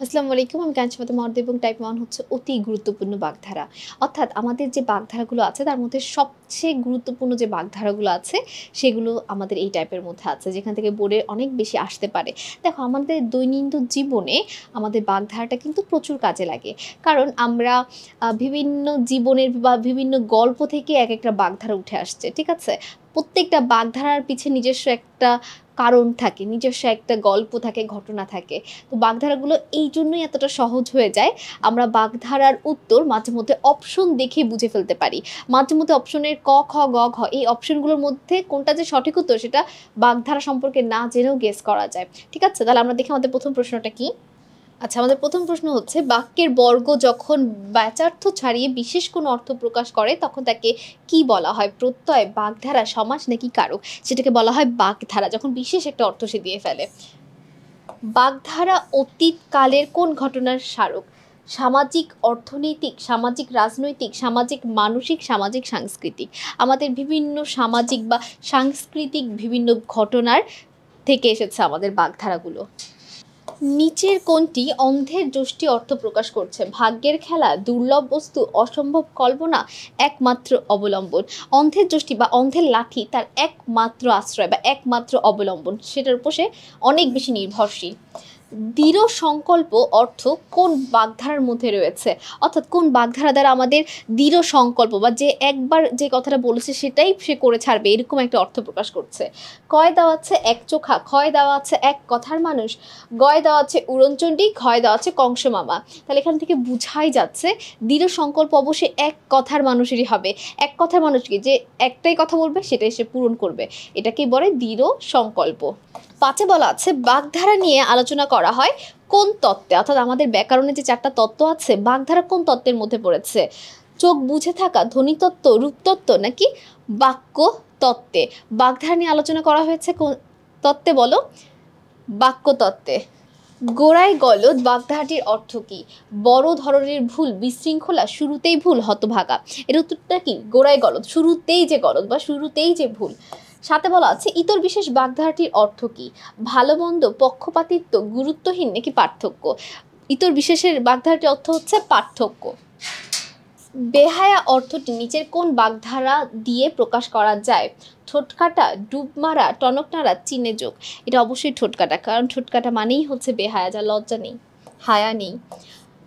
আসসালামু আলাইকুম। আমি কাঞ্চিপাতা মর্দ এবং টাইপ 1 হচ্ছে অতি গুরুত্বপূর্ণ বাগধারা। অর্থাৎ আমাদের যে বাগধারাগুলো আছে তার মধ্যে সবচেয়ে গুরুত্বপূর্ণ যে বাগধারাগুলো আছে সেগুলো আমাদের এই টাইপের মধ্যে আছে, যেখান থেকে বোর্ডে অনেক বেশি আসতে পারে। দেখো, আমাদের দৈনন্দিন জীবনে আমাদের বাগধারাটা কিন্তু প্রচুর কাজে লাগে। কারণ আমরা বিভিন্ন জীবনের বা বিভিন্ন গল্প থেকে একেকটা বাগধারা উঠে আসছে। ঠিক আছে? প্রত্যেকটা বাগধারার পিছে নিজস্ব একটা কারণ থাকে, নিজস্ব একটা গল্প থাকে, ঘটনা থাকে। তো বাগধারাগুলো এই জন্যই এতটা সহজ হয়ে যায়। আমরা বাগধারার উত্তর মাঝে মধ্যে অপশন দেখে বুঝে ফেলতে পারি। মাঝে মধ্যে অপশনের ক, খ, গ, ঘ এই অপশনগুলোর মধ্যে কোনটা যে সঠিক উত্তর সেটা বাগধারা সম্পর্কে না জেনেও গেস করা যায়। ঠিক আছে? তাহলে আমরা দেখি আমাদের প্রথম প্রশ্নটা কি? আচ্ছা, আমাদের প্রথম প্রশ্ন হচ্ছে বাক্যের বর্গ যখন বাচার্থ ছাড়িয়ে বিশেষ কোনো অর্থ প্রকাশ করে তখন তাকে কি বলা হয়? প্রত্যয়, বাগধারা, সমাস নাকি কারক? সেটাকে বলা হয় বাগধারা, যখন বিশেষ একটা অর্থ সে দিয়ে ফেলে। বাগধারা অতীতকালের কোন ঘটনার স্মারক? সামাজিক, অর্থনৈতিক, সামাজিক রাজনৈতিক, সামাজিক মানসিক, সামাজিক সাংস্কৃতিক। আমাদের বিভিন্ন সামাজিক বা সাংস্কৃতিক বিভিন্ন ঘটনার থেকে এসেছে আমাদের বাগধারাগুলো। নিচের কোনটি অন্ধের যষ্টি অর্থ প্রকাশ করছে? ভাগ্যের খেলা, দুর্লভ বস্তু, অসম্ভব কল্পনা, একমাত্র অবলম্বন। অন্ধের যষ্টি বা অন্ধের লাঠি তার একমাত্র আশ্রয় বা একমাত্র অবলম্বন, সেটার উপর সে অনেক বেশি নির্ভরশীল। দৃঢ় সংকল্প অর্থ কোন বাগধারার মধ্যে রয়েছে? অর্থাৎ কোন বাগধারা দ্বারা আমাদের দৃঢ় সংকল্প বা যে একবার যে কথাটা বলেছে সেটাই সে করে ছাড়বে এরকম একটা অর্থ প্রকাশ করছে। কয় দেওয়া আছে এক চোখা, ক্ষয় দেওয়া আছে এক কথার মানুষ, গয় দেওয়া আছে উড়নচণ্ডী, ক্ষয় দেওয়া আছে কংস মামা। তাহলে এখান থেকে বুঝাই যাচ্ছে দৃঢ় সংকল্প অবশ্যই এক কথার মানুষেরই হবে। এক কথার মানুষ কি, যে একটাই কথা বলবে সেটাই সে পূরণ করবে, এটাকেই বলে দৃঢ় সংকল্প। পাঁচে বলা আছে বাগধারা নিয়ে আলোচনা করা হয় কোন তত্ত্বে? অর্থাৎ আমাদের ব্যাকরণে যে চারটা তত্ত্ব আছে, বাগধারা কোন তত্ত্বের মধ্যে পড়েছে? চোখ বুঝে থাকা, ধ্বনিতত্ত্ব, রূপতত্ত্ব নাকি বাক্য তত্ত্বে? বাগধারা নিয়ে আলোচনা করা হয়েছে কোন তত্ত্বে বলো? বাক্য তত্ত্বে। গোড়ায় গলদ বাগধারাটির অর্থ কি? বড় ধরনের ভুল, বিশৃঙ্খলা, শুরুতেই ভুল, হতভাগা। এর উত্তরটা কি? গোড়ায় গলদ, শুরুতেই যে গলদ বা শুরুতেই যে ভুল। সাথে বলা আছে ইতর বিশেষ বাগধারাটির অর্থ কি? ভালো মন্দ, পক্ষপাতিত্ব, গুরুত্বহীন নাকি পার্থক্য? ইতর বিশেষের বাগধারাটির অর্থ হচ্ছে পার্থক্য। বেহায়া অর্থটি নিচের কোন বাগধারা দিয়ে প্রকাশ করা যায়? ঠোঁটকাটা, ডুব মারা, টনক নাড়া, চিনে যোগ। এটা অবশ্যই ঠোঁটকাটা, কারণ ঠোঁটকাটা মানেই হচ্ছে বেহায়া, যা লজ্জা নেই, হায়া নেই।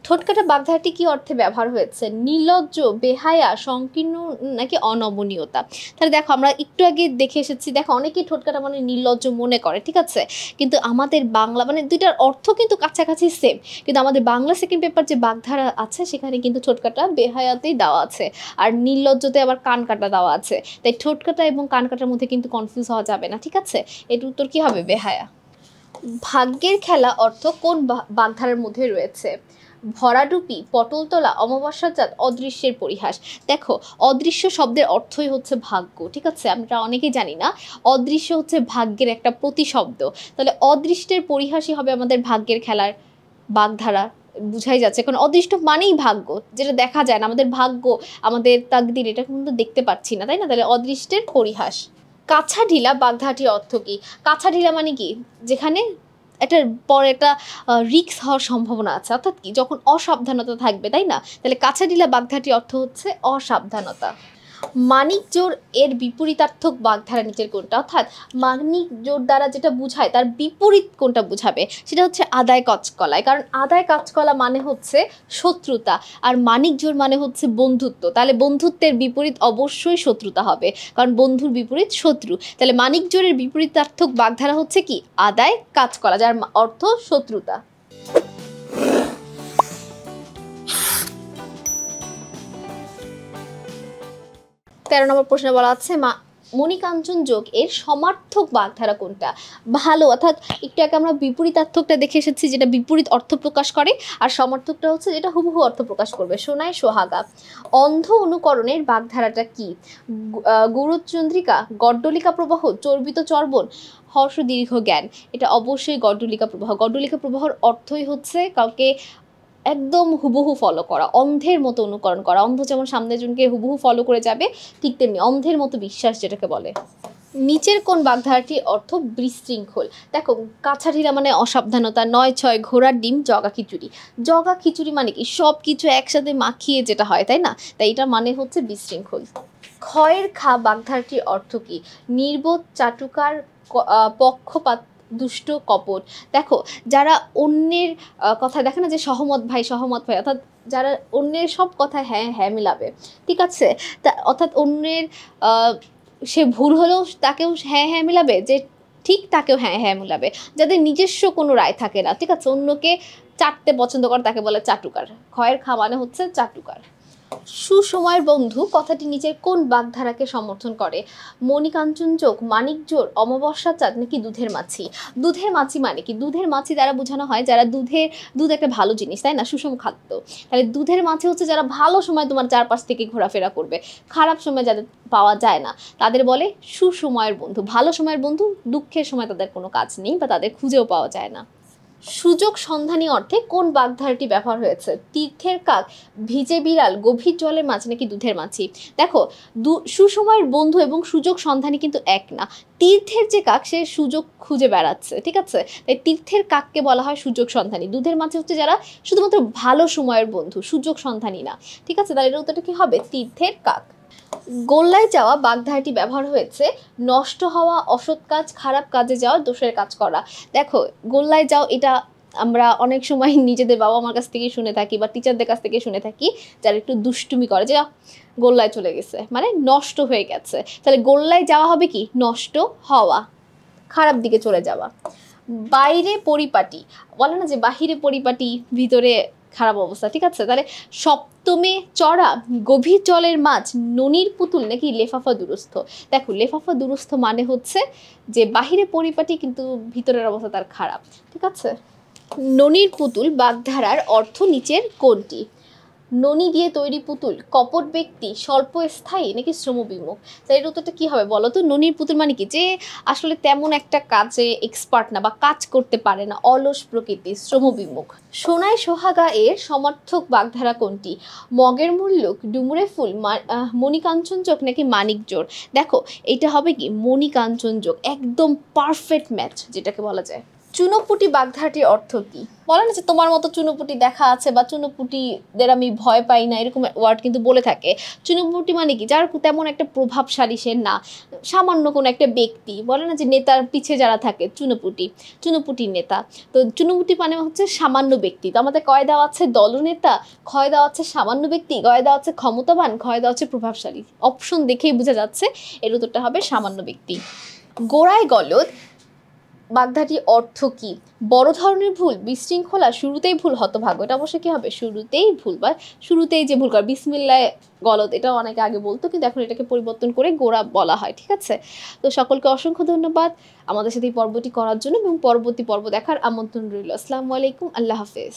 ঠোঁটকাটা বাগধারাটি কি অর্থে ব্যবহার হয়েছে? নির্লজ্জ, বেহায়া, সংকীর্ণ নাকি অনমনীয়তা? তাহলে দেখো, আমরা একটু আগে দেখে এসেছি, দেখো অনেকেই ঠোঁটকাটা মানে নির্লজ্জ মনে করে, ঠিক আছে? কিন্তু আমাদের বাংলা মানে দুইটার অর্থ কিন্তু কাছাকাছি সেম, কিন্তু আমাদের বাংলা সেকেন্ড পেপার যে বাগধারা আছে সেখানে কিন্তু ঠোঁটকাটা বেহায়াতেই দেওয়া আছে, আর নির্লজ্জতে আবার কান কাটা দেওয়া আছে। তাই ঠোঁটকাটা এবং কান কাটার মধ্যে কিন্তু কনফিউজ হওয়া যাবে না, ঠিক আছে? এর উত্তর কি হবে? বেহায়া। ভাগ্যের খেলা অর্থ কোন বাগধারার মধ্যে রয়েছে? ভরাডুপি, পটল তোলা, অমাবস্যাজাত, অদৃশ্যের পরিহাস। দেখো, অদৃশ্য শব্দের অর্থই হচ্ছে ভাগ্য, ঠিক আছে? আমরা অনেকেই জানি না অদৃশ্য হচ্ছে ভাগ্যের একটা প্রতিশব্দ। তাহলে অদৃষ্টের পরিহাসই হবে আমাদের ভাগ্যের খেলার বাগধারা। বুঝাই যাচ্ছে, কারণ অদৃষ্ট মানেই ভাগ্য, যেটা দেখা যায় না। আমাদের ভাগ্য, আমাদের তাকদির, এটা কিন্তু দেখতে পাচ্ছি না, তাই না? তাহলে অদৃষ্টের পরিহাস। কাছা ঢিলা বাগধারাটির অর্থ কি? কাছা ঢিলা মানে কি? যেখানে এটার পরে একটা রিস্ক হওয়ার সম্ভাবনা আছে, অর্থাৎ কি যখন অসাবধানতা থাকবে, তাই না? তাহলে কাছা ঢিলা বাগধারাটির অর্থ হচ্ছে অসাবধানতা। মানিক জোর এর বিপরীতার্থক বাগধারা নিচের কোনটা? অর্থাৎ মানিক জোর দ্বারা যেটা বুঝায় তার বিপরীত কোনটা বুঝাবে? সেটা হচ্ছে আদায় কাজকলায়, কারণ আদায় কাজকলা মানে হচ্ছে শত্রুতা, আর মানিক জোর মানে হচ্ছে বন্ধুত্ব। তাহলে বন্ধুত্বের বিপরীত অবশ্যই শত্রুতা হবে, কারণ বন্ধুর বিপরীত শত্রু। তাহলে মানিক জোরের বিপরীতার্থক বাগধারা হচ্ছে কি? আদায় কাজকলা, যার অর্থ শত্রুতা। 13 নম্বর প্রশ্নে বলা আছে মণিকাঞ্চন যোগ এর সমার্থক বাগধারা কোনটা? ভালো, অর্থাৎ একটু আগে আমরা বিপরীতার্থকটা দেখে এসেছি, যেটা বিপরীত অর্থ প্রকাশ করে, আর সমার্থকটা হচ্ছে যেটা হুবহু অর্থ প্রকাশ করবে। সোনায় সোহাগা। অন্ধ অনুকরণের বাগধারাটা কি? গুরুচন্দ্রিকা, গড্ডলিকা প্রবাহ, চর্বিত চর্বণ, হর্ষ দীর্ঘ জ্ঞান। এটা অবশ্যই গড্ডলিকা প্রবাহ। গড্ডলিকা প্রবাহর অর্থই হচ্ছে কাউকে একদম হুবহু ফলো করা, অন্ধের মতো অনুকরণ করা। অন্ধ যেমন সামনে জনকে হুবহু ফলো করে যাবে, ঠিক তেমনি অন্ধের মতো বিশ্বাস যেটাকে বলে। নিচের কোন বাগধারাটির অর্থ বিশৃঙ্খল? দেখো, কাছারিরা মানে অসাবধানতা, ৯-৬ ঘোড়ার ডিম জগা খিচুড়ি। জগা খিচুড়ি মানে কি? সব কিছু একসাথে মাখিয়ে যেটা হয়, তাই না? তাই এটা মানে হচ্ছে বিশৃঙ্খল। ক্ষয়ের খা বাগধারাটির অর্থ কি? নির্বোধ, চাটুকার, পক্ষপাত, দুষ্ট, কপট। দেখো, যারা অন্যের কথা দেখে না যে সহমত ভাই সহমত ভাই, অর্থাৎ যারা অন্যের সব কথা হ্যাঁ হ্যাঁ মিলাবে, ঠিক আছে? তা অর্থাৎ অন্যের সে ভুল হলেও তাকেও হ্যাঁ হ্যাঁ মিলাবে, যে ঠিক তাকেও হ্যাঁ হ্যাঁ মিলাবে। যাদের নিজস্ব কোনো রায় থাকে না, ঠিক আছে, অন্যকে চাটতে পছন্দ করে তাকে বলে চাটুকার। ক্ষয়ের খা মানে হচ্ছে চাটুকার। সুসময়ের বন্ধু কথাটি নিচের কোন বাগধারাকে সমর্থন করে? মণিকাঞ্চনযোগ, মানিকজোড়, অমাবস্যা চাঁদ নাকি দুধের মাছি? দুধের মাছি মানে কি? দুধের মাছি দ্বারা বোঝানো হয় যারা দুধ একটা ভালো জিনিস, তাই না, সুষম খাদ্য। তাহলে দুধের মাছি হচ্ছে যারা ভালো সময় তোমার চারপাশ থেকে ঘোরাফেরা করবে, খারাপ সময় যাদের পাওয়া যায় না তাদের বলে সুসময়ের বন্ধু। ভালো সময়ের বন্ধু, দুঃখের সময় তাদের কোনো কাজ নেই বা তাদের খুঁজেও পাওয়া যায় না। সুযোগ সন্ধানী অর্থে কোন বাগধারাটি ব্যবহার হয়েছে? তীর্থের কাক, ভিজে বিড়াল, গভীর জলের মাছ নাকি দুধের মাছি? দেখো, সুসময়ের বন্ধু এবং সুযোগ সন্ধানী কিন্তু এক না। তীর্থের যে কাক সে সুযোগ খুঁজে বেড়াচ্ছে, ঠিক আছে, তাই তীর্থের কাককে বলা হয় সুযোগ সন্ধানী। দুধের মাছি হচ্ছে যারা শুধুমাত্র ভালো সময়ের বন্ধু, সুযোগ সন্ধানী না, ঠিক আছে। তাহলে এর উত্তরটা কি হবে? তীর্থের কাক। গোল্লায় যাওয়া বাগধারাটি ব্যবহার হয়েছে নষ্ট হওয়া, অসৎ কাজ, খারাপ কাজে যাওয়া, দোষের কাজ করা। দেখো, গোল্লায় যাও এটা আমরা অনেক সময় নিজেদের বাবা মার কাছ থেকে শুনে থাকি বা টিচারদের কাছ থেকে শুনে থাকি, যারা একটু দুষ্টুমি করে যে গোল্লায় চলে গেছে মানে নষ্ট হয়ে গেছে। তাহলে গোল্লায় যাওয়া হবে কি? নষ্ট হওয়া, খারাপ দিকে চলে যাওয়া। বাইরে পরিপাটি, বলে না যে বাহিরে পরিপাটি ভিতরে খারাপ অবস্থা, ঠিক আছে। তাহলে সপ্তমে চড়া, গভীর জলের মাছ, ননির পুতুল নাকি লেফাফা দুরস্থ? দেখো, লেফাফা দুরস্থ মানে হচ্ছে যে বাহিরে পরিপাটি কিন্তু ভিতরের অবস্থা তার খারাপ, ঠিক আছে। ননির পুতুল বাগধারার অর্থ নিচের কোনটি? ননি দিয়ে তৈরি পুতুল, কপট ব্যক্তি, স্বল্পস্থায়ী নাকি শ্রমবিমুখ? তাই এর উত্তরটা কি হবে বলো তো? ননির পুতুল মানে কি? যে আসলে তেমন একটা কাজে এক্সপার্ট না বা কাজ করতে পারে না, অলস প্রকৃতি, শ্রমবিমুখ। সোনায় সোহাগা এর সমর্থক বাগধারা কোনটি? মগের মুল্লুক, ডুমুরে ফুল, মণিকাঞ্চনযোগ নাকি মানিকজোড়? দেখো, এটা হবে কি? মণিকাঞ্চনযোগ, একদম পারফেক্ট ম্যাচ যেটাকে বলা যায়। চুনোপুটি বাগধারাটির অর্থ কি? বলে না যে তোমার মতো চুনোপুটি দেখা আছে বা চুনোপুটিদের আমি ভয় পাই না, এরকম ওয়ার্ড কিন্তু বলে থাকে। চুনোপুটি মানে কি? যার তেমন একটা প্রভাবশালী সে না, সামান্য কোনো একটা ব্যক্তি, বলে না যে নেতার পিছে যারা থাকে চুনোপুটির নেতা। তো চুনোপুটি মানে হচ্ছে সামান্য ব্যক্তি। তো আমাদের কয় দেওয়া আছে? দলনেতা, ক্ষয় দেওয়া হচ্ছে সামান্য ব্যক্তি, গয় দেওয়া হচ্ছে ক্ষমতাবান, ক্ষয় দেওয়া হচ্ছে প্রভাবশালী। অপশন দেখেই বোঝা যাচ্ছে এর উত্তরটা হবে সামান্য ব্যক্তি। গোড়ায় গলদ বাগধারাটির অর্থ কি? বড় ধরনের ভুল, বিশৃঙ্খলা, শুরুতেই ভুল, হতভাগ্য। এটা অবশ্যই কি হবে? শুরুতেই ভুল বা শুরুতেই যে ভুল করে, বিসমিল্লাহ গলদ, এটা অনেকে আগে বলতো কিন্তু এখন এটাকে পরিবর্তন করে গোড়া বলা হয়, ঠিক আছে। তো সকলকে অসংখ্য ধন্যবাদ আমাদের সাথে এই পর্বটি করার জন্য এবং পরবর্তী পর্ব দেখার আমন্ত্রণ রইল। আসসালামু আলাইকুম, আল্লাহ হাফেজ।